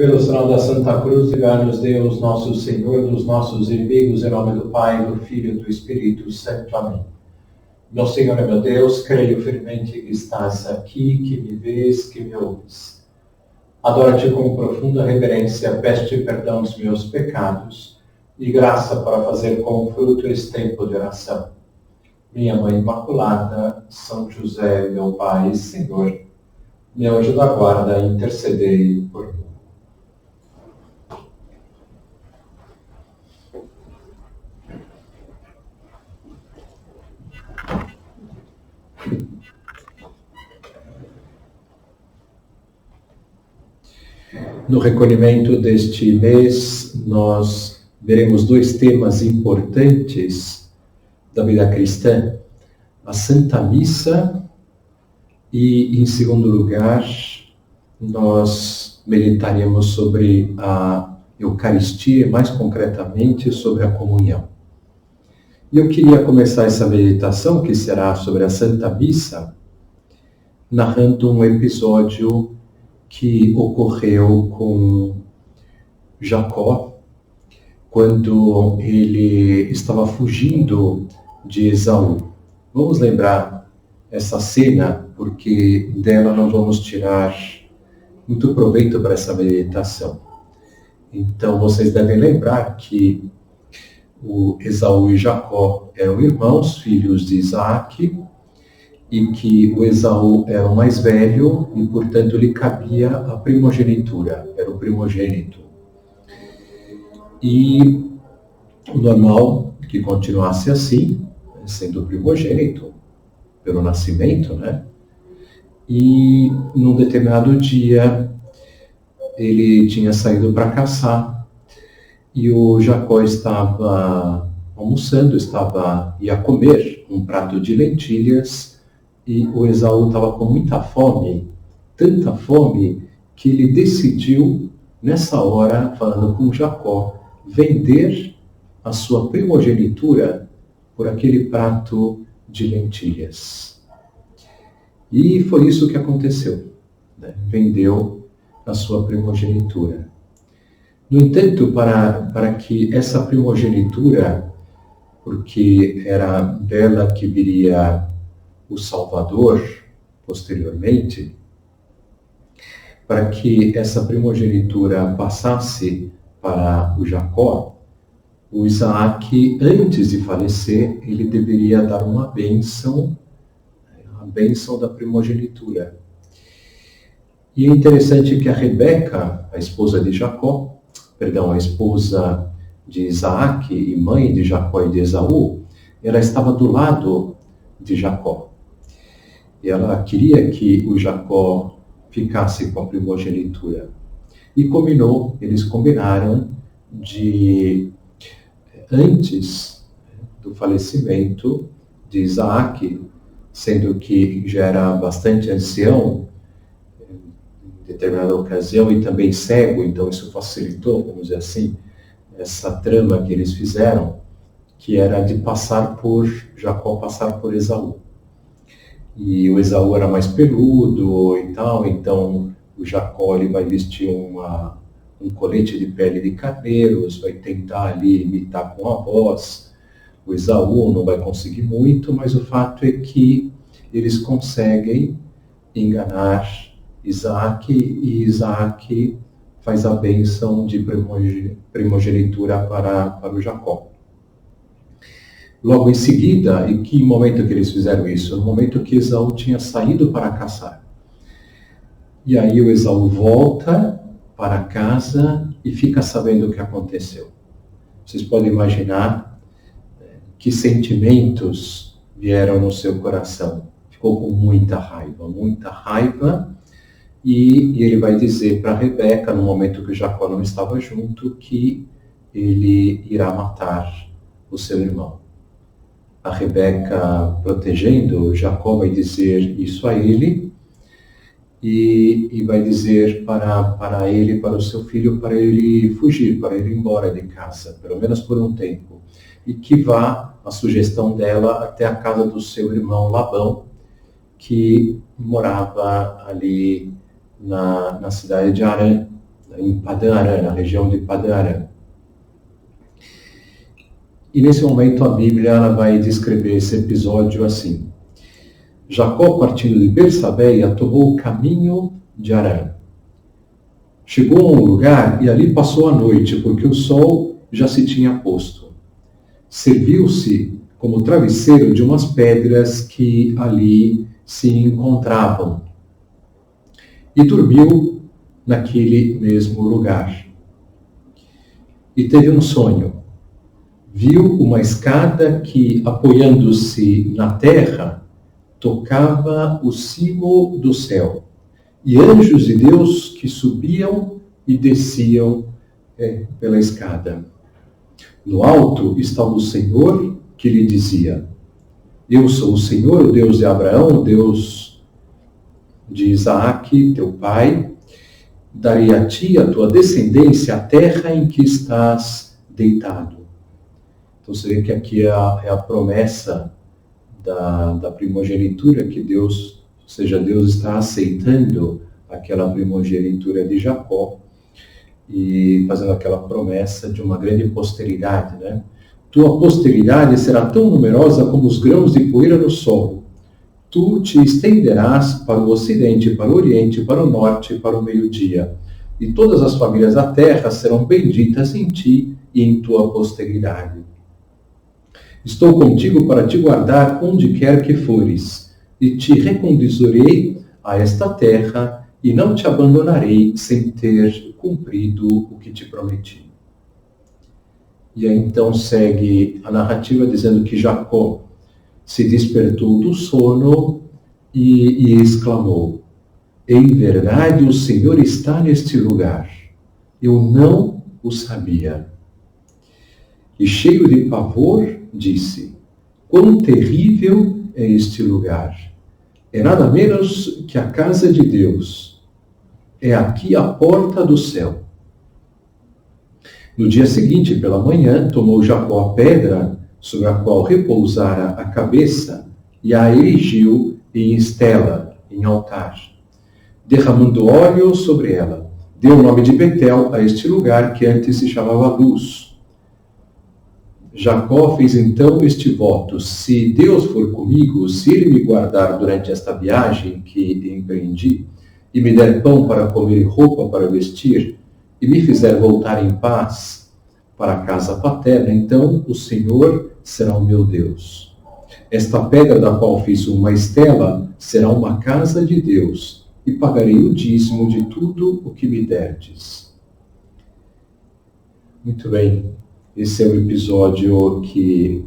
Pelo sinal da Santa Cruz, livrai-nos Deus, nosso Senhor, dos nossos inimigos, em nome do Pai, do Filho e do Espírito Santo. Amém. Meu Senhor e meu Deus, creio firmemente que estás aqui, que me vês, que me ouves. Adoro-te com profunda reverência, peço-te perdão dos meus pecados e graça para fazer com fruto esse tempo de oração. Minha Mãe Imaculada, São José, meu Pai e Senhor, meu anjo da guarda, intercedei por mim. No recolhimento deste mês, nós veremos dois temas importantes da vida cristã: a Santa Missa e, em segundo lugar, nós meditaremos sobre a Eucaristia, mais concretamente sobre a comunhão. E eu queria começar essa meditação, que será sobre a Santa Missa, narrando um episódio que ocorreu com Jacó, quando ele estava fugindo de Esaú. Vamos lembrar essa cena, porque dela nós vamos tirar muito proveito para essa meditação. Então, vocês devem lembrar que o Esaú e Jacó eram irmãos, filhos de Isaac, e que o Esaú era o mais velho e, portanto, lhe cabia a primogenitura, era o primogênito. E o normal que continuasse assim, sendo o primogênito, pelo nascimento, né? E num determinado dia ele tinha saído para caçar e o Jacó estava almoçando, ia comer um prato de lentilhas. E o Esaú estava com muita fome, tanta fome, que ele decidiu, nessa hora, falando com Jacó, vender a sua primogenitura por aquele prato de lentilhas. E foi isso que aconteceu, né? Vendeu a sua primogenitura. No entanto, para que essa primogenitura, porque era dela que viria o Salvador, posteriormente, para que essa primogenitura passasse para o Jacó, o Isaac, antes de falecer, ele deveria dar uma bênção, a bênção da primogenitura. E é interessante que a Rebeca, a esposa de Jacó, a esposa de Isaac e mãe de Jacó e de Esaú, ela estava do lado de Jacó. E ela queria que o Jacó ficasse com a primogenitura. E eles combinaram de, antes do falecimento de Isaac, sendo que já era bastante ancião, em determinada ocasião, e também cego, então isso facilitou, vamos dizer assim, essa trama que eles fizeram, que era de Jacó passar por Esaú. E o Esaú era mais peludo e tal, então o Jacó ele vai vestir um colete de pele de carneiros, vai tentar ali imitar com a voz. O Esaú não vai conseguir muito, mas o fato é que eles conseguem enganar Isaac, e Isaac faz a bênção de primogenitura para o Jacó. Logo em seguida, em que momento que eles fizeram isso? No momento que Esaú tinha saído para caçar. E aí o Esaú volta para casa e fica sabendo o que aconteceu. Vocês podem imaginar que sentimentos vieram no seu coração. Ficou com muita raiva, e ele vai dizer para Rebeca, no momento que Jacó não estava junto, que ele irá matar o seu irmão. A Rebeca, protegendo, Jacó vai dizer isso a ele e vai dizer para ele, para o seu filho, para ele fugir, para ele ir embora de casa, pelo menos por um tempo. E que vá, a sugestão dela, até a casa do seu irmão Labão, que morava ali na cidade de Harã, em Padã Arã, na região de Padã Arã. E nesse momento a Bíblia ela vai descrever esse episódio assim. Jacó, partindo de Bersabéia, tomou o caminho de Arã. Chegou a um lugar e ali passou a noite, porque o sol já se tinha posto. Serviu-se como travesseiro de umas pedras que ali se encontravam. E dormiu naquele mesmo lugar. E teve um sonho. Viu uma escada que, apoiando-se na terra, tocava o cimo do céu. E anjos de Deus que subiam e desciam pela escada. No alto estava o Senhor que lhe dizia: Eu sou o Senhor, o Deus de Abraão, o Deus de Isaac, teu pai. Darei a ti, a tua descendência, a terra em que estás deitado. Então você vê que aqui é a promessa da primogenitura que Deus, ou seja, Deus está aceitando aquela primogenitura de Jacó e fazendo aquela promessa de uma grande posteridade, né? Tua posteridade será tão numerosa como os grãos de poeira no solo. Tu te estenderás para o ocidente, para o oriente, para o norte e para o meio-dia. E todas as famílias da terra serão benditas em ti e em tua posteridade. Estou contigo para te guardar onde quer que fores, e te reconduzirei a esta terra, e não te abandonarei sem ter cumprido o que te prometi. E aí então segue a narrativa dizendo que Jacó se despertou do sono e exclamou: Em verdade o Senhor está neste lugar. Eu não o sabia. E cheio de pavor, disse: Quão terrível é este lugar! É nada menos que a casa de Deus. É aqui a porta do céu. No dia seguinte, pela manhã, tomou Jacó a pedra sobre a qual repousara a cabeça e a erigiu em estela, em altar, derramando óleo sobre ela. Deu o nome de Betel a este lugar que antes se chamava Luz. Jacó fez então este voto: se Deus for comigo, se Ele me guardar durante esta viagem que empreendi, e me der pão para comer e roupa para vestir, e me fizer voltar em paz para a casa paterna, então o Senhor será o meu Deus. Esta pedra da qual fiz uma estela será uma casa de Deus, e pagarei o dízimo de tudo o que me derdes. Muito bem. Esse é o episódio que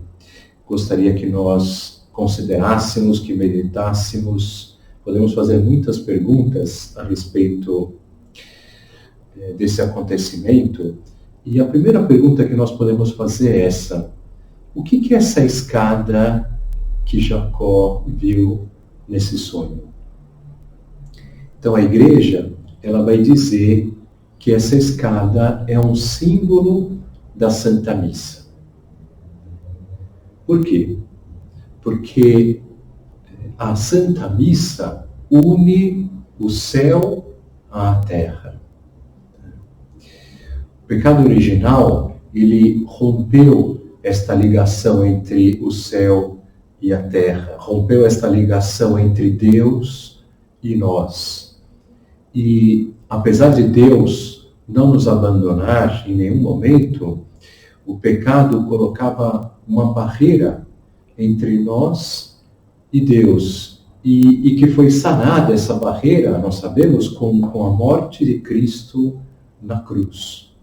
gostaria que nós considerássemos, que meditássemos. Podemos fazer muitas perguntas a respeito desse acontecimento. E a primeira pergunta que nós podemos fazer é essa: o que é essa escada que Jacó viu nesse sonho? Então a igreja, ela vai dizer que essa escada é um símbolo da Santa Missa. Por quê? Porque a Santa Missa une o céu à terra. O pecado original, ele rompeu esta ligação entre o céu e a terra, rompeu esta ligação entre Deus e nós. E apesar de Deus não nos abandonar em nenhum momento, o pecado colocava uma barreira entre nós e Deus. E que foi sanada essa barreira, nós sabemos, com a morte de Cristo na cruz.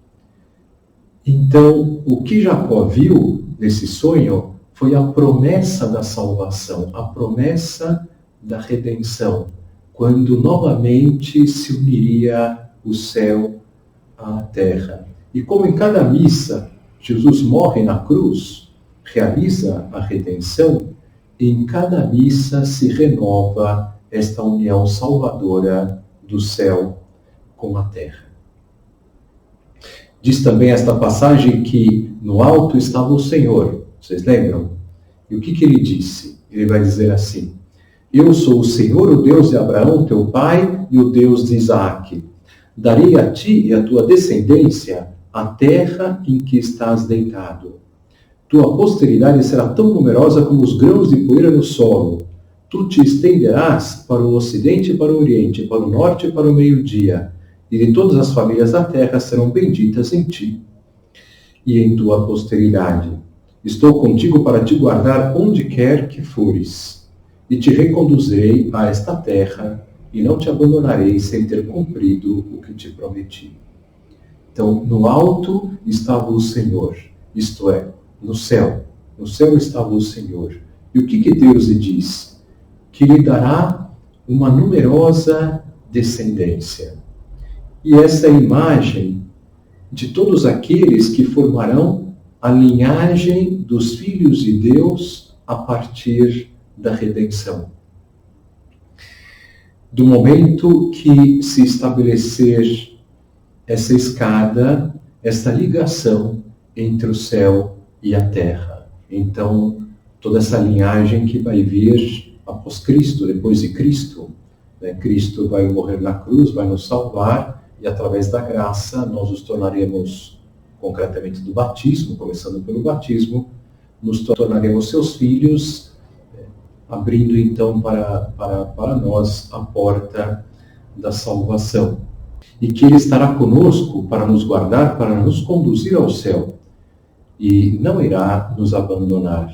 Então, o que Jacó viu nesse sonho foi a promessa da salvação, a promessa da redenção, quando novamente se uniria o céu à terra. E como em cada missa Jesus morre na cruz, realiza a redenção, em cada missa se renova esta união salvadora do céu com a terra. Diz também esta passagem que no alto estava o Senhor. Vocês lembram? E o que ele disse? Ele vai dizer assim: Eu sou o Senhor, o Deus de Abraão, teu pai, e o Deus de Isaac. Darei a ti e a tua descendência a terra em que estás deitado. Tua posteridade será tão numerosa como os grãos de poeira no solo. Tu te estenderás para o ocidente e para o oriente, para o norte e para o meio-dia, e de todas as famílias da terra serão benditas em ti e em tua posteridade. Estou contigo para te guardar onde quer que fores, e te reconduzirei a esta terra, e não te abandonarei sem ter cumprido o que te prometi. Então, no alto estava o Senhor, isto é, no céu. No céu estava o Senhor. E o que Deus lhe diz? Que lhe dará uma numerosa descendência. E essa é a imagem de todos aqueles que formarão a linhagem dos filhos de Deus a partir da redenção. Do momento que se estabelecer essa escada, essa ligação entre o céu e a terra. Então, toda essa linhagem que vai vir após Cristo, depois de Cristo. Cristo vai morrer na cruz, vai nos salvar, e através da graça nós nos tornaremos, concretamente do batismo, começando pelo batismo, nos tornaremos seus filhos, abrindo então para nós a porta da salvação. E que Ele estará conosco para nos guardar, para nos conduzir ao céu, e não irá nos abandonar.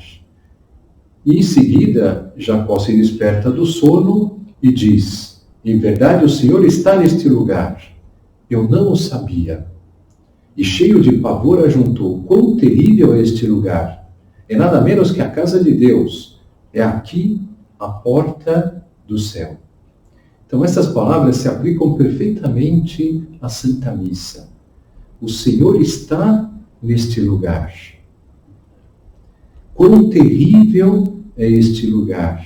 E em seguida, Jacó se desperta do sono e diz: em verdade o Senhor está neste lugar. Eu não o sabia. E cheio de pavor ajuntou: quão terrível é este lugar! É nada menos que a casa de Deus. É aqui a porta do céu. Então essas palavras se aplicam perfeitamente à Santa Missa. O Senhor está neste lugar. Quão terrível é este lugar!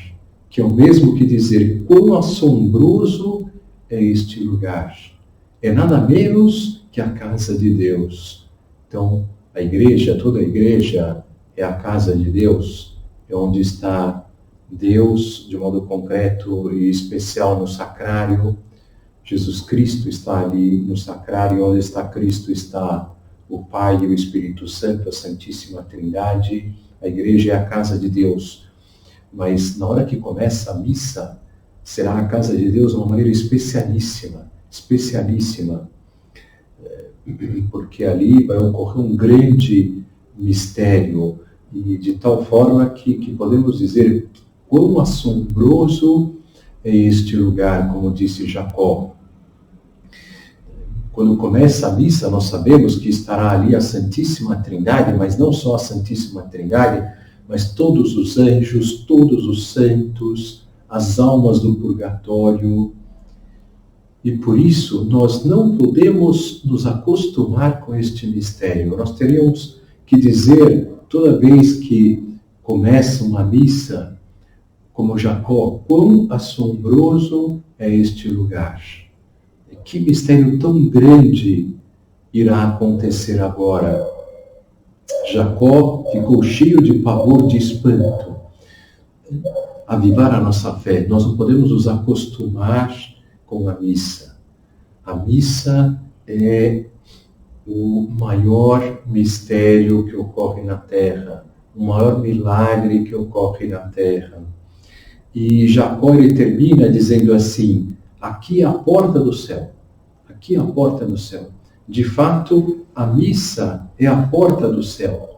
Que é o mesmo que dizer quão assombroso é este lugar. É nada menos que a casa de Deus. Então, a igreja, toda a igreja é a casa de Deus, é onde está Deus de modo concreto e especial no sacrário. Jesus Cristo está ali no sacrário, onde está Cristo está o Pai e o Espírito Santo, a Santíssima Trindade. A igreja é a casa de Deus. Mas na hora que começa a missa, será a casa de Deus de uma maneira especialíssima, porque ali vai ocorrer um grande mistério, e de tal forma que podemos dizer quão assombroso é este lugar, como disse Jacó. Quando começa a missa, nós sabemos que estará ali a Santíssima Trindade, mas não só a Santíssima Trindade, mas todos os anjos, todos os santos, as almas do purgatório. E por isso nós não podemos nos acostumar com este mistério. Nós teríamos que dizer, toda vez que começa uma missa, como Jacó, quão assombroso é este lugar. Que mistério tão grande irá acontecer agora. Jacó ficou cheio de pavor, de espanto. Avivar a nossa fé. Nós não podemos nos acostumar com a missa. A missa é o maior mistério que ocorre na Terra, o maior milagre que ocorre na Terra. E Jacó ele termina dizendo assim: aqui é a porta do céu. Aqui é a porta do céu. De fato, a missa é a porta do céu,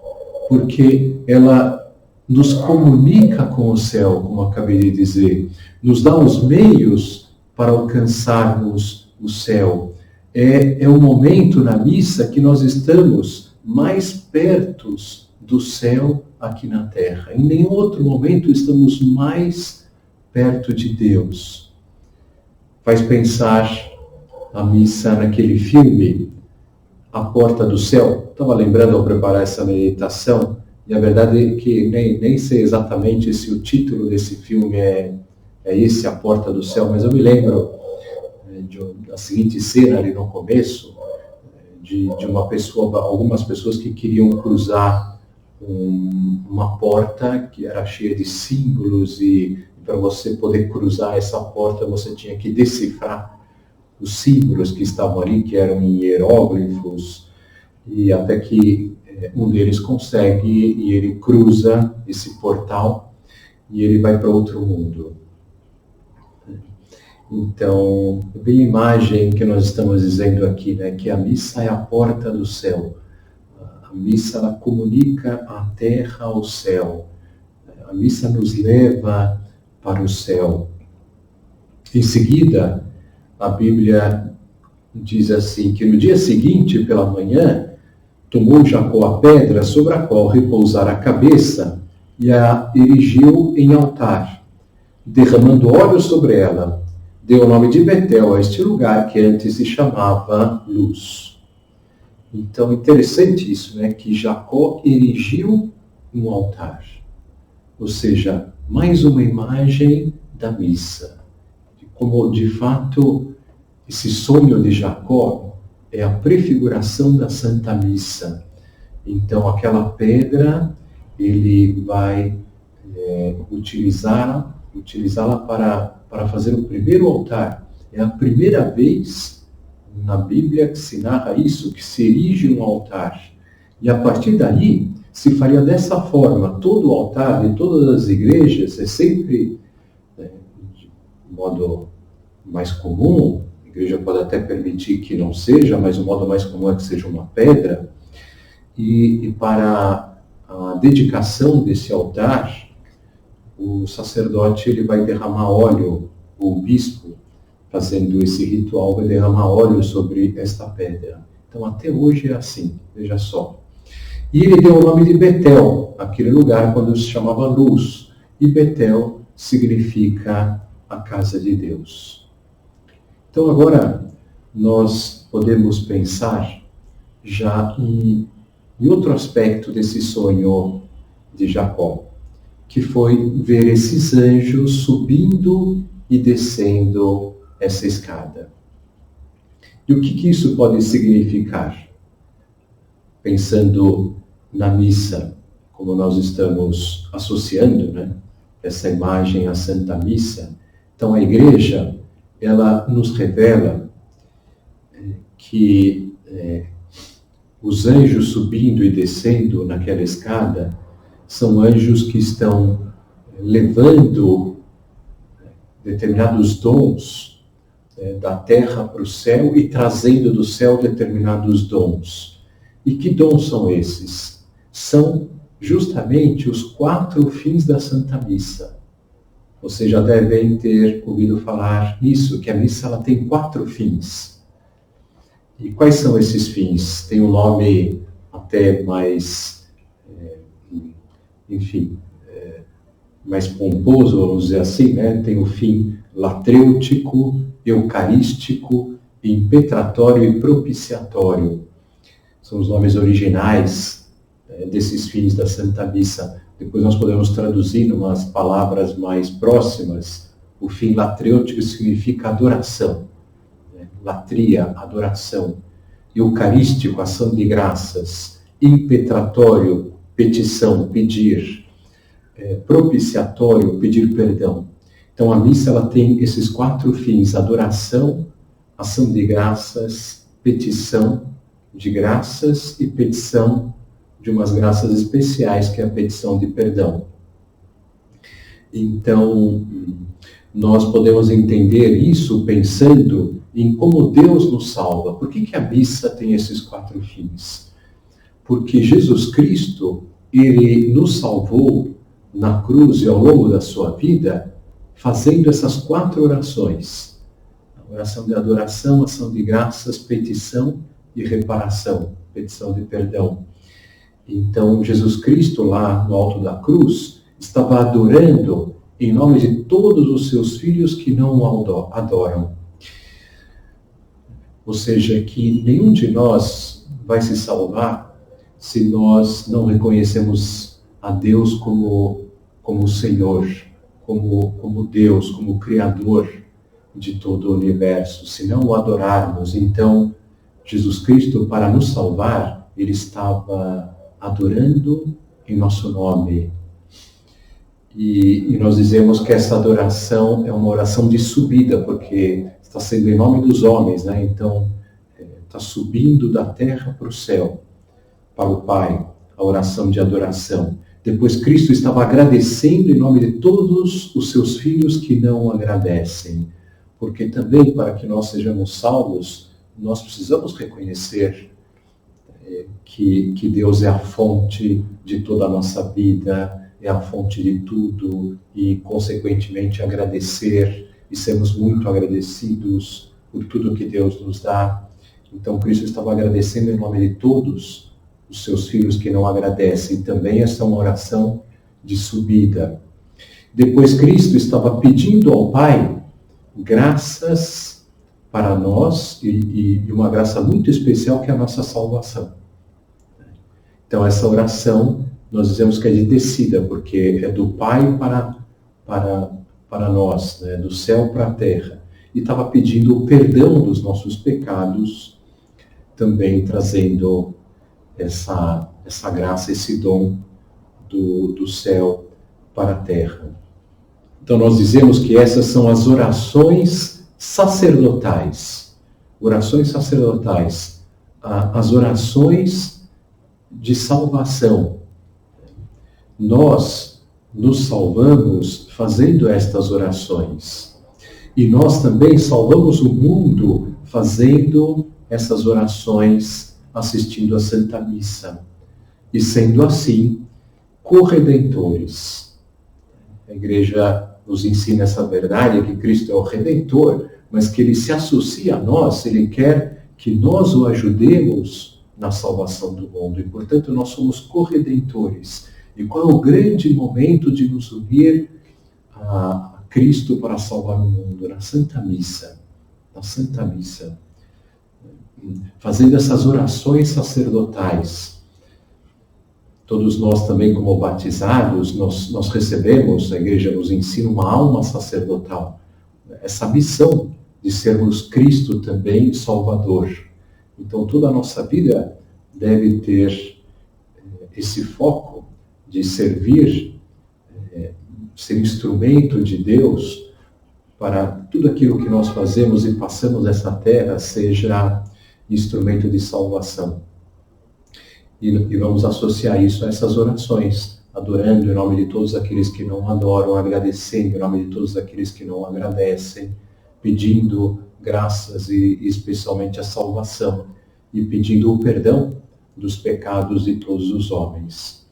porque ela nos comunica com o céu, como acabei de dizer, nos dá os meios para alcançarmos o céu. É o momento na missa que nós estamos mais perto do céu aqui na terra. Em nenhum outro momento estamos mais perto de Deus. Faz pensar a missa naquele filme, A Porta do Céu. Estava lembrando ao preparar essa meditação, e a verdade é que nem sei exatamente se o título desse filme é esse, A Porta do Céu, mas eu me lembro da seguinte cena ali no começo, de uma pessoa, algumas pessoas que queriam cruzar uma porta que era cheia de símbolos, e para você poder cruzar essa porta você tinha que decifrar os símbolos que estavam ali, que eram em hieróglifos, e até que um deles consegue e ele cruza esse portal e ele vai para outro mundo. Então, bem a imagem que nós estamos dizendo aqui, né, que a missa é a porta do céu. A missa, ela comunica a terra ao céu. A missa nos leva para o céu. Em seguida, a Bíblia diz assim, que no dia seguinte, pela manhã, tomou Jacó a pedra sobre a qual repousara a cabeça e a erigiu em altar, derramando óleo sobre ela. Deu o nome de Betel a este lugar que antes se chamava Luz. Então, interessante isso, né? Que Jacó erigiu um altar. Ou seja, mais uma imagem da missa. Como, de fato, esse sonho de Jacó é a prefiguração da Santa Missa. Então, aquela pedra, ele vai utilizá-la para fazer o primeiro altar. É a primeira vez na Bíblia que se narra isso, que se erige um altar. E a partir daí, se faria dessa forma. Todo o altar de todas as igrejas é sempre, de modo mais comum, a igreja pode até permitir que não seja, mas o modo mais comum é que seja uma pedra. E para a dedicação desse altar, o sacerdote ele vai derramar óleo, o bispo, fazendo esse ritual, vai derramar óleo sobre esta pedra. Então, até hoje é assim, veja só. E ele deu o nome de Betel, aquele lugar quando se chamava Luz. E Betel significa a casa de Deus. Então, agora, nós podemos pensar já em outro aspecto desse sonho de Jacó, que foi ver esses anjos subindo e descendo essa escada. E o que isso pode significar? Pensando na missa, como nós estamos associando, né, essa imagem à Santa Missa. Então a igreja, ela nos revela que os anjos subindo e descendo naquela escada são anjos que estão levando determinados dons da terra para o céu e trazendo do céu determinados dons. E que dons são esses? São justamente os 4 fins da Santa Missa. Vocês já devem ter ouvido falar nisso, que a missa ela tem 4 fins. E quais são esses fins? Tem um nome até mais, mais pomposo, vamos dizer assim, né? Tem o fim latrêutico, eucarístico, impetratório e propiciatório. São os nomes originais desses fins da Santa Missa. Depois nós podemos traduzir em umas palavras mais próximas. O fim latrêutico significa adoração. Latria, adoração. Eucarístico, ação de graças. Impetratório, petição, pedir. Propiciatório, pedir perdão. Então a missa ela tem esses 4 fins: adoração, ação de graças, petição de graças e petição de umas graças especiais, que é a petição de perdão. Então, nós podemos entender isso pensando em como Deus nos salva. Por que a missa tem esses 4 fins? Porque Jesus Cristo, ele nos salvou na cruz e ao longo da sua vida, fazendo essas 4 orações. A oração de adoração, ação de graças, petição e reparação, petição de perdão. Então, Jesus Cristo, lá no alto da cruz, estava adorando em nome de todos os seus filhos que não o adoram. Ou seja, que nenhum de nós vai se salvar se nós não reconhecemos a Deus como Senhor, como Deus, como Criador de todo o universo. Se não o adorarmos, então, Jesus Cristo, para nos salvar, ele estava adorando em nosso nome. E nós dizemos que essa adoração é uma oração de subida, porque está sendo em nome dos homens, né? Então, está subindo da terra para o céu, para o Pai, a oração de adoração. Depois Cristo estava agradecendo em nome de todos os seus filhos que não agradecem. Porque também, para que nós sejamos salvos, nós precisamos reconhecer que Deus é a fonte de toda a nossa vida, é a fonte de tudo, e, consequentemente, agradecer e sermos muito agradecidos por tudo que Deus nos dá. Então, Cristo estava agradecendo em nome de todos os seus filhos que não agradecem. Também essa é uma oração de subida. Depois, Cristo estava pedindo ao Pai graças para nós e uma graça muito especial, que é a nossa salvação. Então, essa oração, nós dizemos que é de descida, porque é do Pai para nós, né? Do céu para a terra. E estava pedindo o perdão dos nossos pecados, também trazendo essa graça, esse dom do céu para a terra. Então, nós dizemos que essas são as orações sacerdotais. Orações sacerdotais. As orações de salvação. Nós nos salvamos fazendo estas orações. E nós também salvamos o mundo fazendo essas orações, assistindo à Santa Missa. E sendo assim, corredentores. A Igreja nos ensina essa verdade, que Cristo é o Redentor, mas que Ele se associa a nós, Ele quer que nós o ajudemos na salvação do mundo. E, portanto, nós somos corredentores. E qual é o grande momento de nos unir a Cristo para salvar o mundo? Na Santa Missa. Na Santa Missa. Fazendo essas orações sacerdotais. Todos nós também, como batizados, nós recebemos, a Igreja nos ensina, uma alma sacerdotal. Essa missão de sermos Cristo também Salvador. Então, toda a nossa vida deve ter esse foco de servir, ser instrumento de Deus para tudo aquilo que nós fazemos e passamos nessa terra seja instrumento de salvação. E vamos associar isso a essas orações, adorando em nome de todos aqueles que não adoram, agradecendo em nome de todos aqueles que não agradecem, pedindo graças e especialmente a salvação, e pedindo o perdão dos pecados de todos os homens.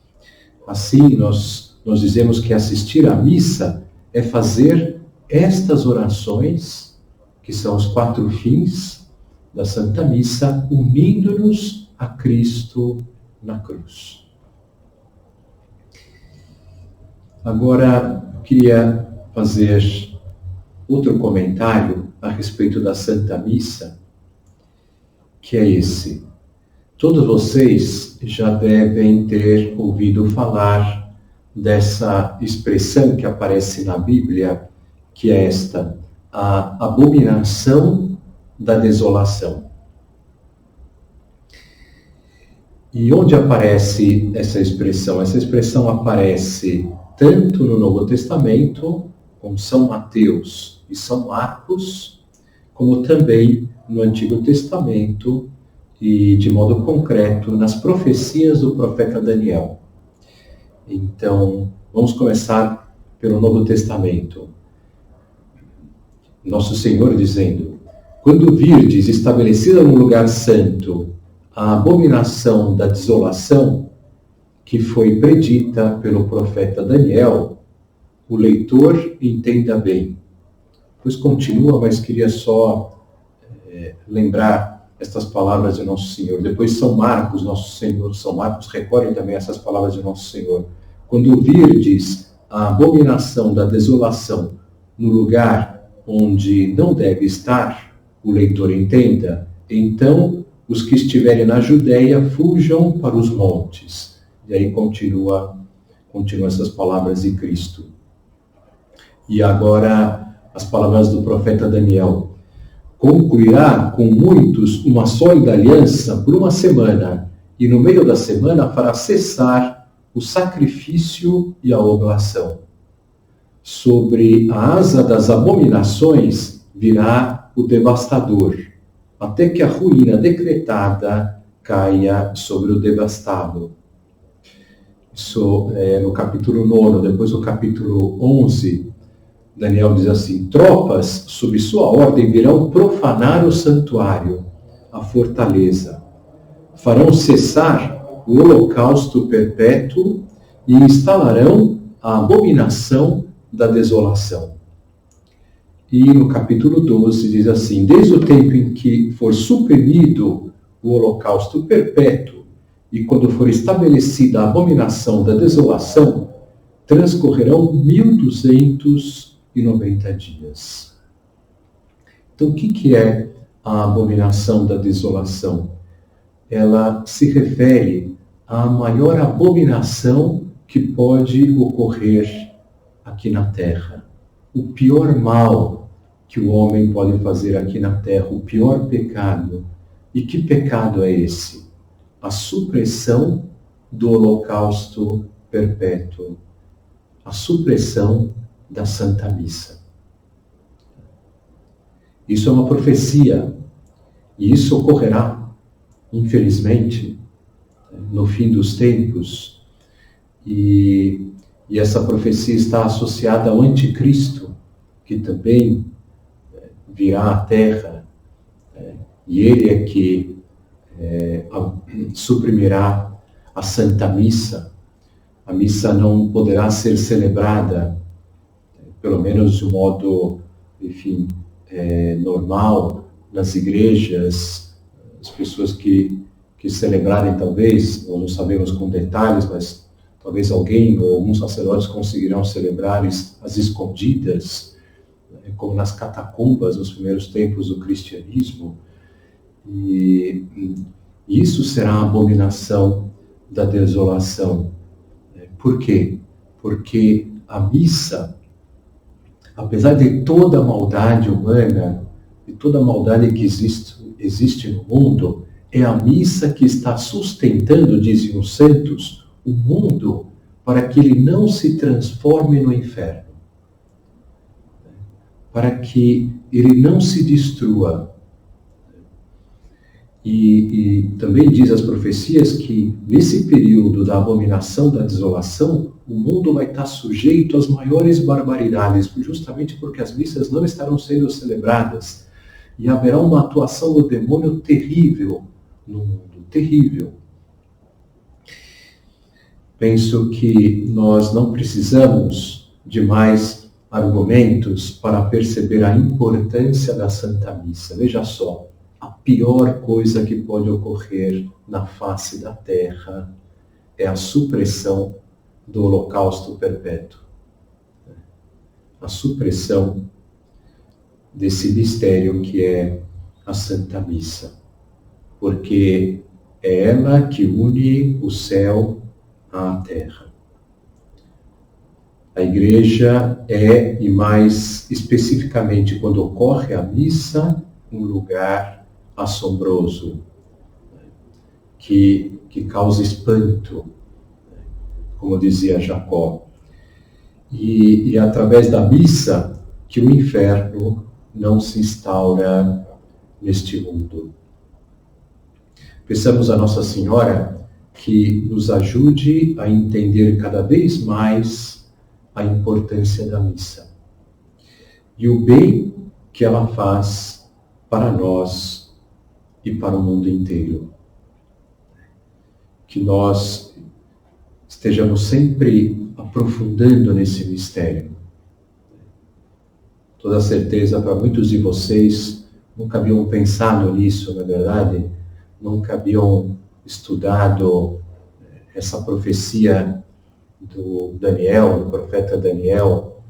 Assim, nós dizemos que assistir à missa é fazer estas orações, que são os 4 fins da Santa Missa, unindo-nos a Cristo na cruz. Agora, eu queria fazer outro comentário a respeito da Santa Missa, que é esse. Todos vocês já devem ter ouvido falar dessa expressão que aparece na Bíblia, que é esta: a abominação da desolação. E onde aparece essa expressão? Essa expressão aparece tanto no Novo Testamento, com São Mateus e São Marcos, como também no Antigo Testamento e, de modo concreto, nas profecias do profeta Daniel. Então, vamos começar pelo Novo Testamento. Nosso Senhor dizendo: quando virdes estabelecida no lugar santo a abominação da desolação, que foi predita pelo profeta Daniel, o leitor entenda bem. Pois continua, mas queria só lembrar estas palavras de Nosso Senhor. Depois São Marcos, Nosso Senhor, São Marcos recolhe também essas palavras de Nosso Senhor. Quando virdes a abominação da desolação no lugar onde não deve estar, o leitor entenda, então os que estiverem na Judéia fujam para os montes. E aí continua essas palavras de Cristo. E agora as palavras do profeta Daniel. Concluirá com muitos uma sólida aliança por uma semana, e no meio da semana fará cessar o sacrifício e a oblação. Sobre a asa das abominações virá o devastador, até que a ruína decretada caia sobre o devastado. Isso é no capítulo 9, depois no capítulo 11, Daniel diz assim: tropas sob sua ordem virão profanar o santuário, a fortaleza. Farão cessar o holocausto perpétuo e instalarão a abominação da desolação. E no capítulo 12 diz assim: desde o tempo em que for suprimido o holocausto perpétuo e quando for estabelecida a abominação da desolação, transcorrerão 1290 dias. Então, o que é a abominação da desolação? Ela se refere à maior abominação que pode ocorrer aqui na Terra. O pior mal que o homem pode fazer aqui na Terra, o pior pecado. E que pecado é esse? A supressão do holocausto perpétuo. A supressão da Santa Missa. Isso é uma profecia. E isso ocorrerá, infelizmente, no fim dos tempos. E essa profecia está associada ao anticristo, que também virá à Terra. E ele é que suprimirá a Santa Missa. A missa não poderá ser celebrada, pelo menos de um modo, enfim, normal, nas igrejas. As pessoas que celebrarem, talvez, nós não sabemos com detalhes, mas talvez alguém ou alguns sacerdotes conseguirão celebrar as escondidas, como nas catacumbas nos primeiros tempos do cristianismo. E isso será a abominação da desolação. Por quê? Porque a missa, apesar de toda a maldade humana, de toda a maldade que existe no mundo, é a missa que está sustentando, dizem os santos, o mundo para que ele não se transforme no inferno. Para que ele não se destrua. E também diz as profecias que nesse período da abominação da desolação, o mundo vai estar sujeito às maiores barbaridades, justamente porque as missas não estarão sendo celebradas. E haverá uma atuação do demônio terrível no mundo, terrível. Penso que nós não precisamos de mais argumentos para perceber a importância da Santa Missa. Veja só. A pior coisa que pode ocorrer na face da terra é a supressão do holocausto perpétuo. A supressão desse mistério que é a Santa Missa. Porque é ela que une o céu à terra. A igreja é, e mais especificamente quando ocorre a missa, um lugar assombroso, que causa espanto, como dizia Jacó. E através da missa que o inferno não se instaura neste mundo. Peçamos a Nossa Senhora que nos ajude a entender cada vez mais a importância da missa e o bem que ela faz para nós e para o mundo inteiro. Que nós estejamos sempre aprofundando nesse mistério. Toda certeza, para muitos de vocês, nunca haviam pensado nisso, na verdade, nunca haviam estudado essa profecia do Daniel, do profeta Daniel.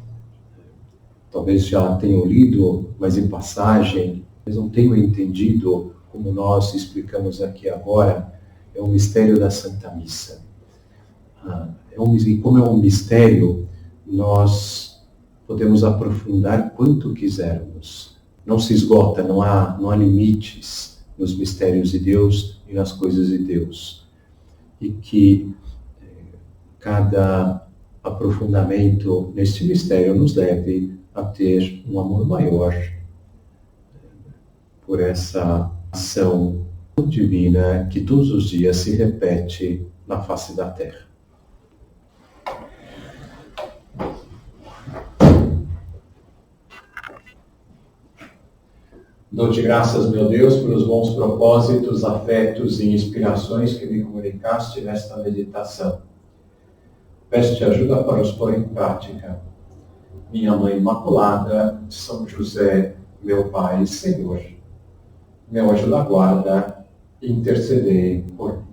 Talvez já tenham lido, mas em passagem, mas não tenham entendido, como nós explicamos aqui agora, é o mistério da Santa Missa. E como é um mistério, nós podemos aprofundar quanto quisermos. Não se esgota, não há limites nos mistérios de Deus e nas coisas de Deus. E que cada aprofundamento neste mistério nos leve a ter um amor maior por essa ação divina que todos os dias se repete na face da Terra. Dou-te graças, meu Deus, pelos bons propósitos, afetos e inspirações que me comunicaste nesta meditação. Peço-te ajuda para os pôr em prática. Minha Mãe Imaculada, São José, meu Pai e Senhor, meu anjo da guarda, intercedei por mim.